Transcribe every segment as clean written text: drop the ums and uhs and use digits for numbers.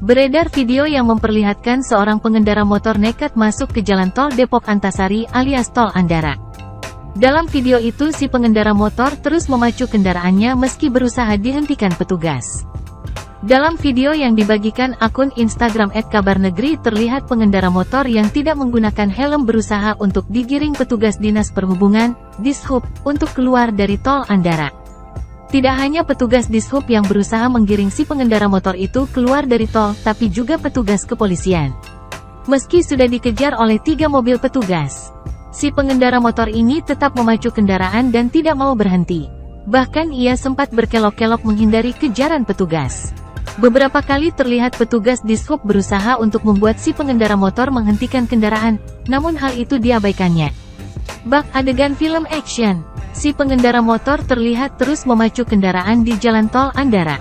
Beredar video yang memperlihatkan seorang pengendara motor nekat masuk ke jalan tol Depok Antasari alias Tol Andara. Dalam video itu si pengendara motor terus memacu kendaraannya meski berusaha dihentikan petugas. Dalam video yang dibagikan akun Instagram @kabarnegri terlihat pengendara motor yang tidak menggunakan helm berusaha untuk digiring petugas Dinas Perhubungan, Dishub, untuk keluar dari Tol Andara. Tidak hanya petugas Dishub yang berusaha menggiring si pengendara motor itu keluar dari tol, tapi juga petugas kepolisian. Meski sudah dikejar oleh 3 mobil petugas, si pengendara motor ini tetap memacu kendaraan dan tidak mau berhenti. Bahkan ia sempat berkelok-kelok menghindari kejaran petugas. Beberapa kali terlihat petugas Dishub berusaha untuk membuat si pengendara motor menghentikan kendaraan, namun hal itu diabaikannya. Bak adegan film action. Si pengendara motor terlihat terus memacu kendaraan di jalan Tol Andara.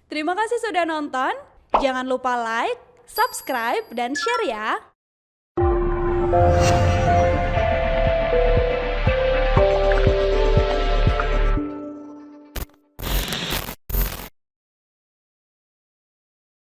Terima kasih sudah nonton. Jangan lupa like, subscribe, dan share ya.